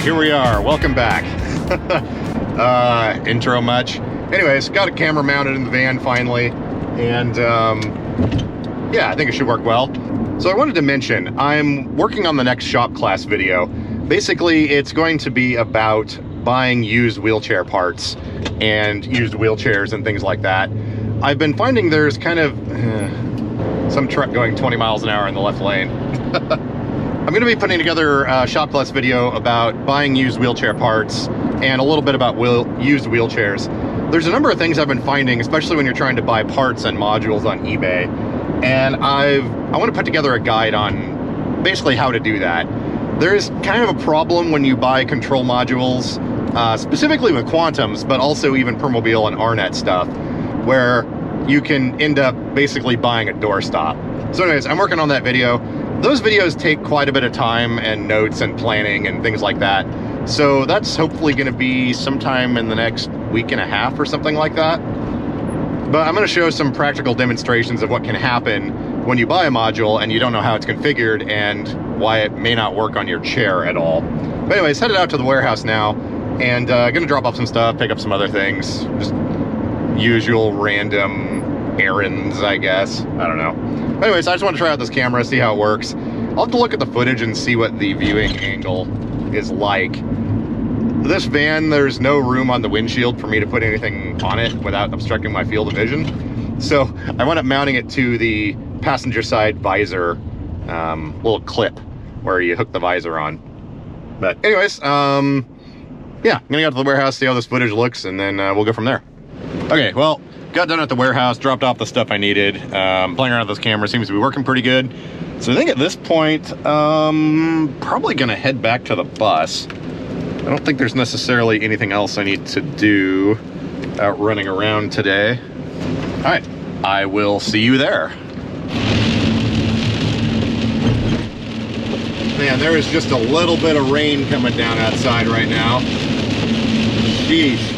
here we are. Welcome back. Intro much. Anyways, got a camera mounted in the van finally, and yeah, I think it should work well. So I wanted to mention, I'm working on the next shop class video. Basically, it's going to be about buying used wheelchair parts and used wheelchairs and things like that. I've been finding there's kind of some truck going 20 miles an hour in the left lane. I'm going to be putting together a shop class video about buying used wheelchair parts and a little bit about used wheelchairs. There's a number of things I've been finding, especially when you're trying to buy parts and modules on eBay, and I want to put together a guide on basically how to do that. There's kind of a problem when you buy control modules, specifically with Quantums, but also even Permobil and RNet stuff, where you can end up basically buying a doorstop. So anyways, I'm working on that video. Those videos take quite a bit of time and notes and planning and things like that. So that's hopefully going to be sometime in the next week and a half or something like that. But I'm going to show some practical demonstrations of what can happen when you buy a module and you don't know how it's configured and why it may not work on your chair at all. But anyways, headed out to the warehouse now and going to drop off some stuff, pick up some other things. Just usual random errands, I guess. I don't know. Anyways, I just want to try out this camera, see how it works. I'll have to look at the footage and see what the viewing angle is like. This van, there's no room on the windshield for me to put anything on it without obstructing my field of vision. So I wound up mounting it to the passenger side visor, little clip where you hook the visor on. But anyways, yeah, I'm gonna go to the warehouse, see how this footage looks, and then we'll go from there. Okay, well, got done at the warehouse, dropped off the stuff I needed. Playing around with this camera seems to be working pretty good. So I think at this point, probably gonna head back to the bus. I don't think there's necessarily anything else I need to do out running around today. All right, I will see you there. Man, there is just a little bit of rain coming down outside right now. Sheesh.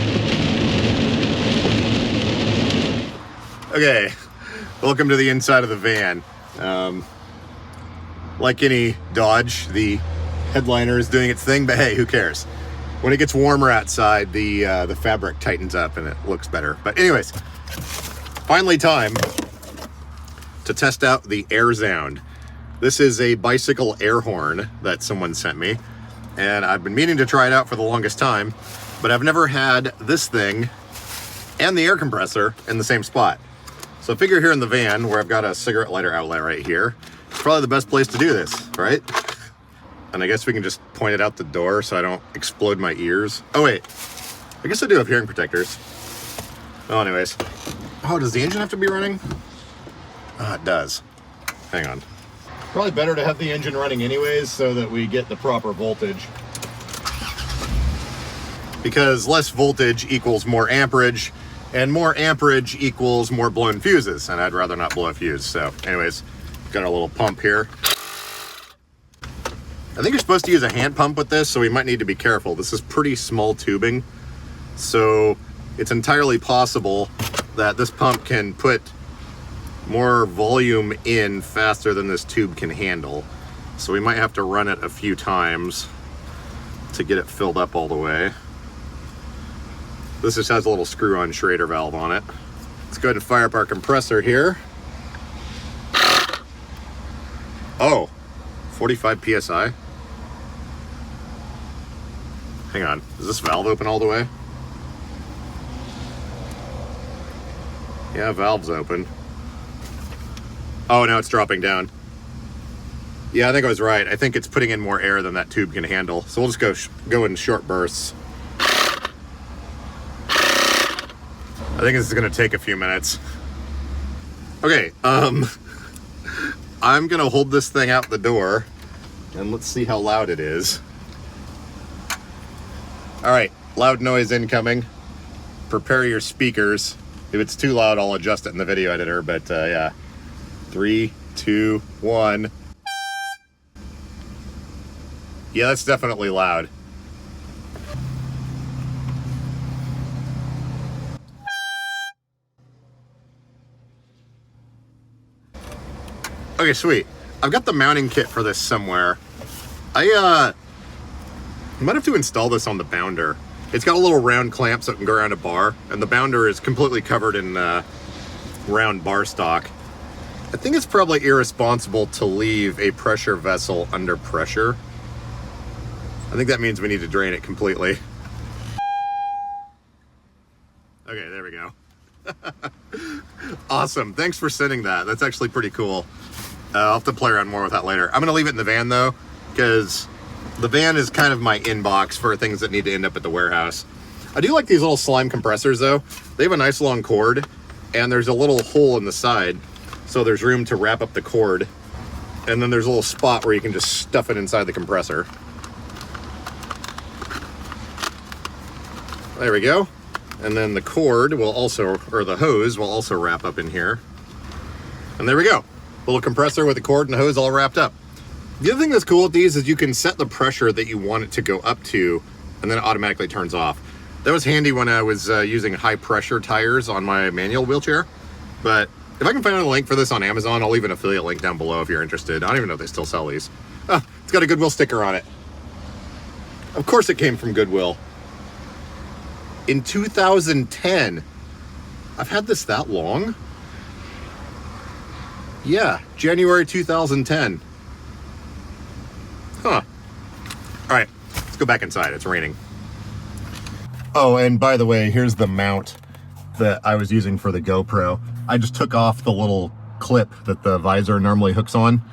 Okay, welcome to the inside of the van. Like any Dodge, the headliner is doing its thing, but hey, who cares? When it gets warmer outside, the fabric tightens up and it looks better. But anyways, finally time to test out the AirZound. This is a bicycle air horn that someone sent me, and I've been meaning to try it out for the longest time, but I've never had this thing and the air compressor in the same spot. So I figure here in the van, where I've got a cigarette lighter outlet right here, it's probably the best place to do this, right? And I guess we can just point it out the door so I don't explode my ears. Oh wait, I guess I do have hearing protectors. Well, anyways. Oh, does the engine have to be running? It does. Hang on. Probably better to have the engine running anyways so that we get the proper voltage. Because less voltage equals more amperage, and more amperage equals more blown fuses, and I'd rather not blow a fuse. So anyways, got our little pump here. I think you're supposed to use a hand pump with this, so we might need to be careful. This is pretty small tubing, so it's entirely possible that this pump can put more volume in faster than this tube can handle. So we might have to run it a few times to get it filled up all the way. This just has a little screw-on Schrader valve on it. Let's go ahead and fire up our compressor here. Oh, 45 PSI. Hang on, is this valve open all the way? Yeah, valve's open. Oh, now it's dropping down. Yeah, I think I was right. I think it's putting in more air than that tube can handle. So we'll just go in short bursts. I think this is gonna take a few minutes. Okay, I'm gonna hold this thing out the door and let's see how loud it is. All right, loud noise incoming. Prepare your speakers. If it's too loud, I'll adjust it in the video editor, but yeah. 3, 2, 1. Yeah, that's definitely loud. Okay, sweet. I've got the mounting kit for this somewhere. I I might have to install this on the bounder. It's got a little round clamp so it can go around a bar, and the bounder is completely covered in round bar stock. I think it's probably irresponsible to leave a pressure vessel under pressure. I think that means we need to drain it completely. Okay, there we go. Awesome, thanks for sending that. That's actually pretty cool. I'll have to play around more with that later. I'm gonna leave it in the van though, because the van is kind of my inbox for things that need to end up at the warehouse. I do like these little slime compressors though. They have a nice long cord, and there's a little hole in the side, so there's room to wrap up the cord. And then there's a little spot where you can just stuff it inside the compressor. There we go. And then the cord will also, or the hose will also wrap up in here. And there we go. Little compressor with the cord and the hose all wrapped up. The other thing that's cool with these is you can set the pressure that you want it to go up to, and then it automatically turns off. That was handy when I was using high pressure tires on my manual wheelchair. But if I can find a link for this on Amazon, I'll leave an affiliate link down below if you're interested. I don't even know if they still sell these. Oh, it's got a Goodwill sticker on it. Of course it came from Goodwill. In 2010. I've had this that long? Yeah, January 2010. Huh. All right, let's go back inside. It's raining. Oh, and by the way, here's the mount that I was using for the GoPro. I just took off the little clip that the visor normally hooks on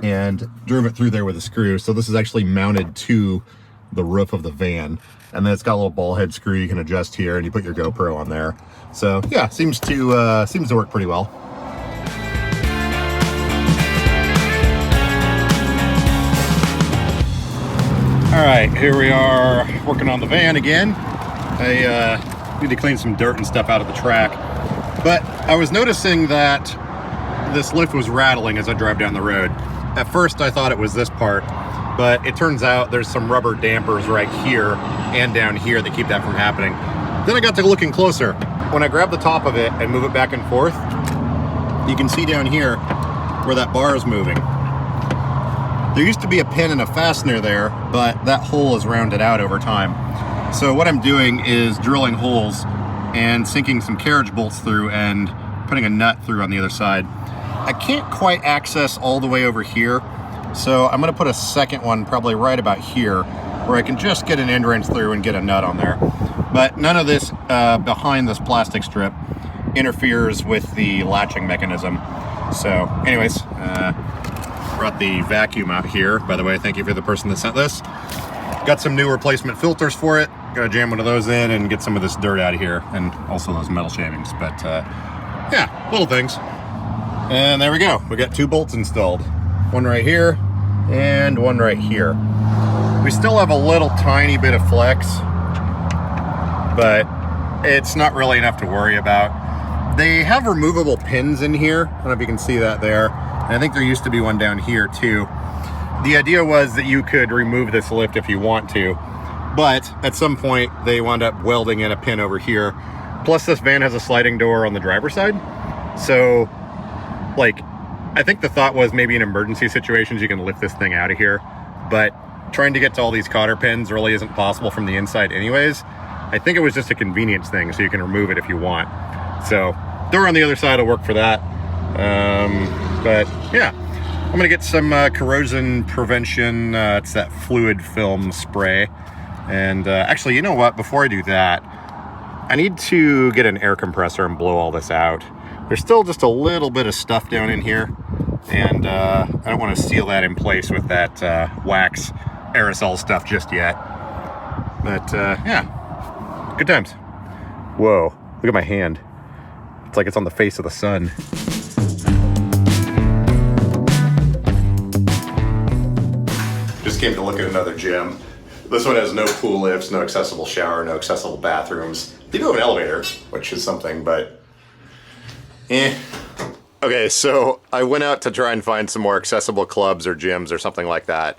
and drove it through there with a screw. So this is actually mounted to the roof of the van. And then it's got a little ball head screw you can adjust here, and you put your GoPro on there. So yeah, seems to work pretty well. All right, here we are working on the van again. I need to clean some dirt and stuff out of the track. But I was noticing that this lift was rattling as I drive down the road. At first I thought it was this part, but it turns out there's some rubber dampers right here and down here that keep that from happening. Then I got to looking closer. When I grab the top of it and move it back and forth, you can see down here where that bar is moving. There used to be a pin and a fastener there, but that hole is rounded out over time. So what I'm doing is drilling holes and sinking some carriage bolts through and putting a nut through on the other side. I can't quite access all the way over here, so I'm gonna put a second one probably right about here where I can just get an end wrench through and get a nut on there. But none of this behind this plastic strip interferes with the latching mechanism. So anyways, brought the vacuum out here. By the way, thank you for the person that sent this. Got some new replacement filters for it. Gotta jam one of those in and get some of this dirt out of here, and also those metal shavings. But yeah, little things. And there we go. We got 2 bolts installed. One right here and one right here. We still have a little tiny bit of flex, but it's not really enough to worry about. They have removable pins in here. I don't know if you can see that there. And I think there used to be one down here too. The idea was that you could remove this lift if you want to, but at some point they wound up welding in a pin over here. Plus this van has a sliding door on the driver's side. So like, I think the thought was maybe in emergency situations you can lift this thing out of here, but trying to get to all these cotter pins really isn't possible from the inside anyways. I think it was just a convenience thing, so you can remove it if you want. So door on the other side will work for that. But yeah, I'm gonna get some corrosion prevention. It's that fluid film spray. And actually, you know what? Before I do that, I need to get an air compressor and blow all this out. There's still just a little bit of stuff down in here, and I don't want to seal that in place with that wax aerosol stuff just yet. But yeah, good times. Whoa, look at my hand. It's like it's on the face of the sun. Just came to look at another gym. This one has no pool lifts, no accessible shower, no accessible bathrooms. They do have an elevator, which is something, but Okay, so I went out to try and find some more accessible clubs or gyms or something like that.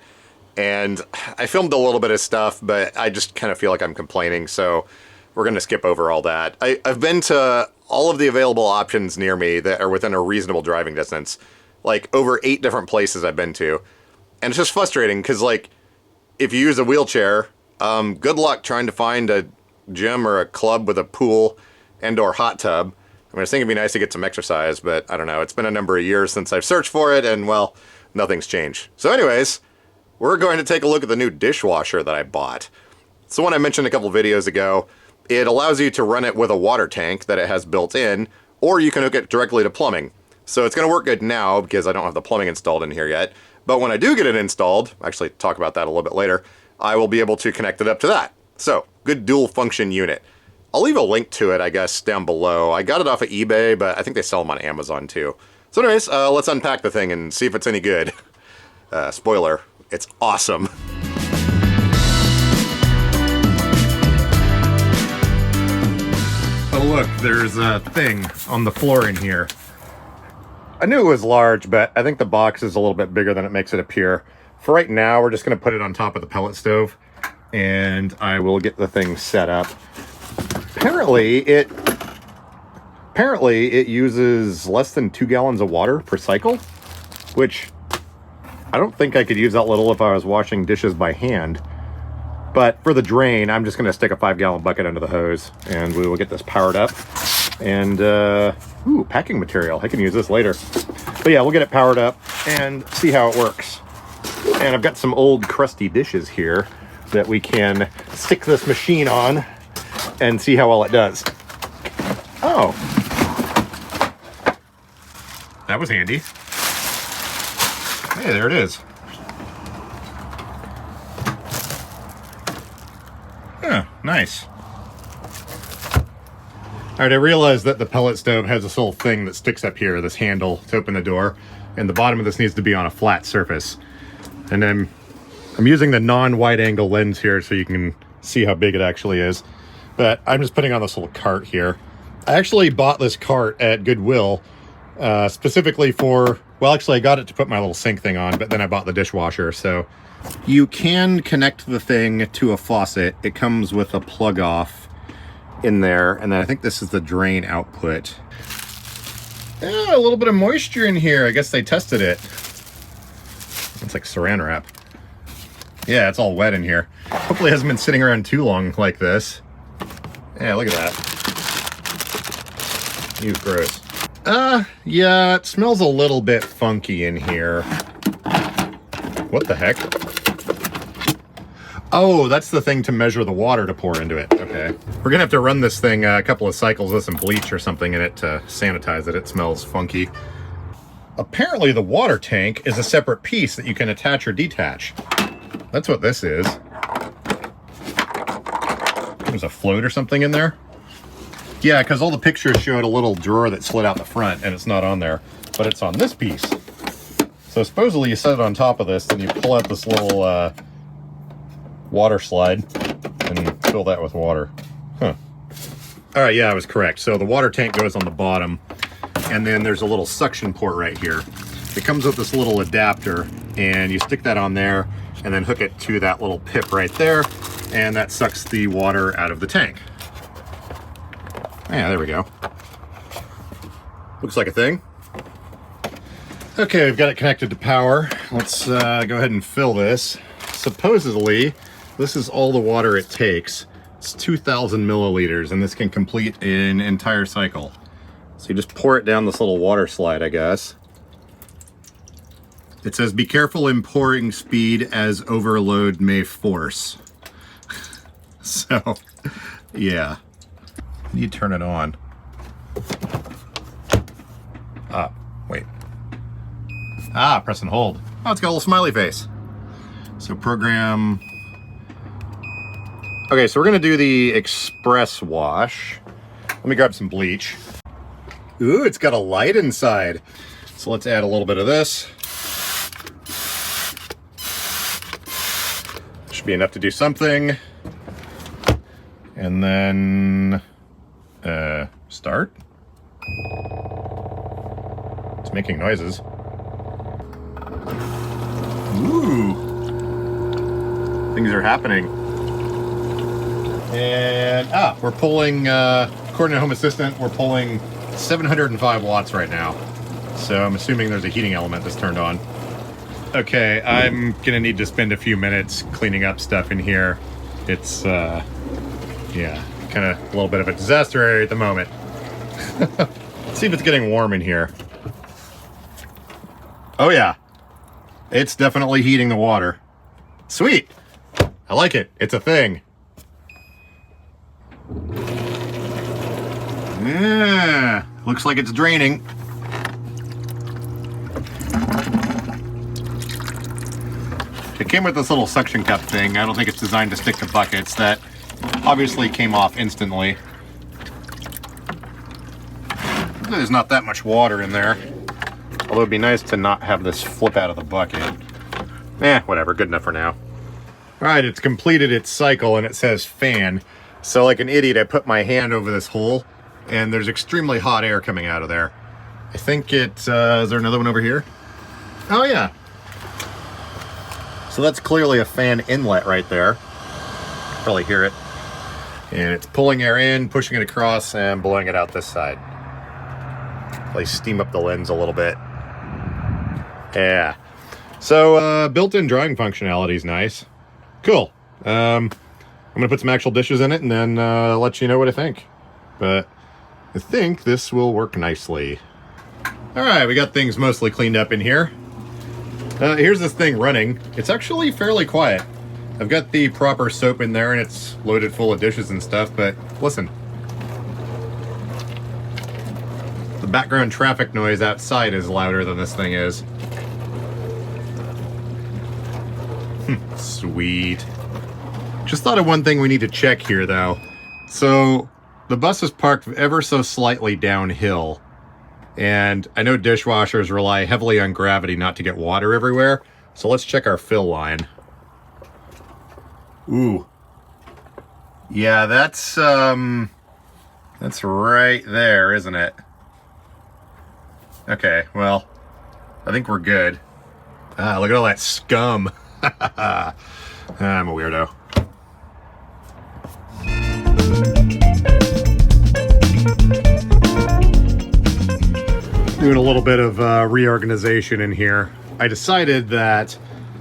And I filmed a little bit of stuff, but I just kind of feel like I'm complaining, so we're gonna skip over all that. I've been to all of the available options near me that are within a reasonable driving distance. Like over 8 different places I've been to. And it's just frustrating because like, if you use a wheelchair, Good luck trying to find a gym or a club with a pool and or hot tub. I mean, I was thinking it'd be nice to get some exercise, but I don't know. It's been a number of years since I've searched for it, and well, nothing's changed. So anyways, we're going to take a look at the new dishwasher that I bought. It's the one I mentioned a couple videos ago. It allows you to run it with a water tank that it has built in, or you can hook it directly to plumbing. So it's going to work good now because I don't have the plumbing installed in here yet. But when I do get it installed, actually talk about that a little bit later, I will be able to connect it up to that. So, good dual function unit. I'll leave a link to it, I guess, down below. I got it off of eBay, but I think they sell them on Amazon too. So anyways, let's unpack the thing and see if it's any good. Spoiler, it's awesome. Oh look, there's a thing on the floor in here. I knew it was large, but I think the box is a little bit bigger than it makes it appear. For right now, we're just going to put it on top of the pellet stove, and I will get the thing set up. Apparently it uses less than 2 gallons of water per cycle, which I don't think I could use that little if I was washing dishes by hand. But for the drain, I'm just going to stick a 5-gallon bucket under the hose, and we will get this powered up. And, ooh, packing material. I can use this later. But yeah, we'll get it powered up and see how it works. And I've got some old crusty dishes here that we can stick this machine on and see how well it does. Oh. That was handy. Hey, there it is. Oh, nice. All right, I realized that the pellet stove has this little thing that sticks up here, this handle to open the door, and the bottom of this needs to be on a flat surface. And then I'm using the non-wide angle lens here so you can see how big it actually is. But I'm just putting on this little cart here. I actually bought this cart at Goodwill specifically for, well, actually I got it to put my little sink thing on, but then I bought the dishwasher. So you can connect the thing to a faucet. It comes with a plug off in there, and then I think this is the drain output. Yeah, a little bit of moisture in here. I guess they tested it. It's like saran wrap. Yeah, it's all wet in here. Hopefully it hasn't been sitting around too long like this. Yeah, look at that. Ew, gross. Yeah, it smells a little bit funky in here. What the heck? Oh, that's the thing to measure the water to pour into it. Okay. We're gonna have to run this thing a couple of cycles with some bleach or something in it to sanitize it. It smells funky. Apparently the water tank is a separate piece that you can attach or detach. That's what this is. There's a float or something in there. Yeah, because all the pictures showed a little drawer that slid out the front, and it's not on there, but it's on this piece. So supposedly you set it on top of this, then you pull out this little water slide and fill that with water. Huh. All right, yeah, I was correct. So the water tank goes on the bottom, and then there's a little suction port right here. It comes with this little adapter, and you stick that on there, and then hook it to that little pip right there, and that sucks the water out of the tank. Yeah, there we go. Looks like a thing. Okay, we've got it connected to power. Let's go ahead and fill this. Supposedly, this is all the water it takes. It's 2,000 milliliters, and this can complete an entire cycle. So you just pour it down this little water slide, I guess. It says, be careful in pouring speed as overload may force. So, yeah. You turn it on. Wait. Press and hold. Oh, it's got a little smiley face. So program. Okay, so we're gonna do the express wash. Let me grab some bleach. Ooh, it's got a light inside. So let's add a little bit of this. Should be enough to do something. And then start. It's making noises. Ooh, things are happening. And we're pulling, according to Home Assistant, we're pulling 705 watts right now. So I'm assuming there's a heating element that's turned on. Okay, I'm gonna need to spend a few minutes cleaning up stuff in here. It's, yeah, kind of a little bit of a disaster area at the moment. Let's see if it's getting warm in here. Oh yeah, it's definitely heating the water. Sweet. I like it. It's a thing. Yeah, looks like it's draining. It came with this little suction cup thing. I don't think it's designed to stick to buckets. That obviously came off instantly. There's not that much water in there. Although it'd be nice to not have this flip out of the bucket. Whatever, good enough for now. All right, it's completed its cycle and it says fan. So like an idiot, I put my hand over this hole and there's extremely hot air coming out of there. I think it, is there another one over here? Oh yeah. So that's clearly a fan inlet right there. Probably hear it. And it's pulling air in, pushing it across, and blowing it out this side. Probably steam up the lens a little bit. Yeah. So built-in drying functionality is nice. Cool. I'm gonna put some actual dishes in it and then let you know what I think. But I think this will work nicely. All right, we got things mostly cleaned up in here. Here's this thing running. It's actually fairly quiet. I've got the proper soap in there and it's loaded full of dishes and stuff, but listen. The background traffic noise outside is louder than this thing is. Sweet. Just thought of one thing we need to check here though. So the bus is parked ever so slightly downhill. And I know dishwashers rely heavily on gravity not to get water everywhere. So let's check our fill line. Ooh. Yeah, that's right there, isn't it? Okay, well, I think we're good. Ah, look at all that scum. I'm a weirdo. Doing a little bit of reorganization in here. I decided that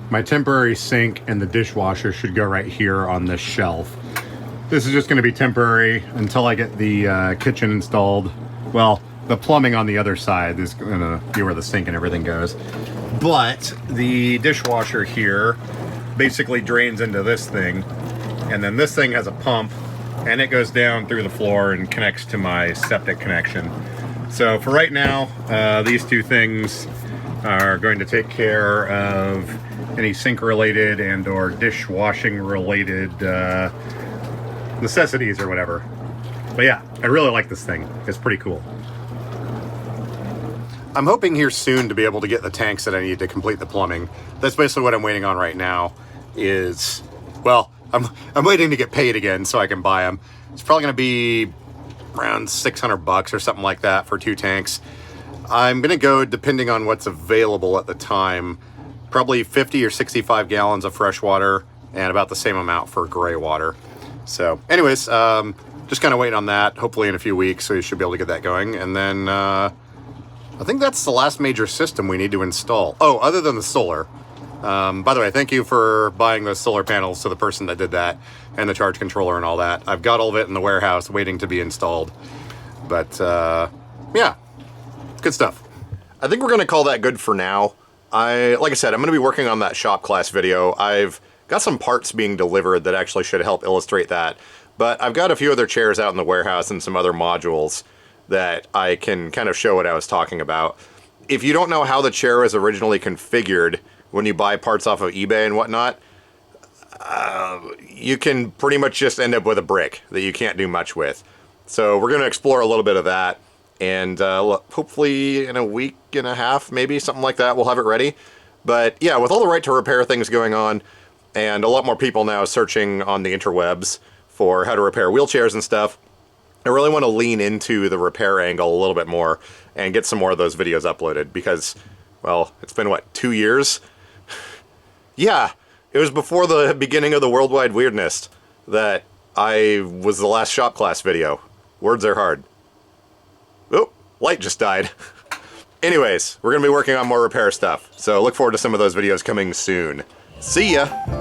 my temporary sink and the dishwasher should go right here on this shelf. This is just going to be temporary until I get the kitchen installed. Well, the plumbing on the other side is going to be where the sink and everything goes. But the dishwasher here basically drains into this thing, and then this thing has a pump and it goes down through the floor and connects to my septic connection. So for right now, these two things are going to take care of any sink related and or dishwashing related necessities or whatever. But yeah, I really like this thing. It's pretty cool. I'm hoping here soon to be able to get the tanks that I need to complete the plumbing. That's basically what I'm waiting on right now is, well, I'm waiting to get paid again so I can buy them. It's probably going to be around $600 or something like that for 2 tanks. I'm going to go, depending on what's available at the time, probably 50 or 65 gallons of fresh water and about the same amount for gray water. So anyways, just kind of waiting on that. Hopefully in a few weeks, so you should be able to get that going. And then I think that's the last major system we need to install. Oh, other than the solar. By the way, thank you for buying those solar panels to the person that did that and the charge controller and all that. I've got all of it in the warehouse waiting to be installed. But yeah, good stuff. I think we're going to call that good for now. Like I said, I'm going to be working on that shop class video. I've got some parts being delivered that actually should help illustrate that. But I've got a few other chairs out in the warehouse and some other modules that I can kind of show what I was talking about. If you don't know how the chair is originally configured when you buy parts off of eBay and whatnot, you can pretty much just end up with a brick that you can't do much with. So we're going to explore a little bit of that, and hopefully in a week and a half, maybe, something like that, we'll have it ready. But yeah, with all the right to repair things going on, and a lot more people now searching on the interwebs for how to repair wheelchairs and stuff, I really want to lean into the repair angle a little bit more and get some more of those videos uploaded because, well, it's been, what, 2 years? Yeah, it was before the beginning of the worldwide weirdness that I was the last shop class video. Words are hard. Oh, light just died. Anyways, we're going to be working on more repair stuff, so look forward to some of those videos coming soon. See ya!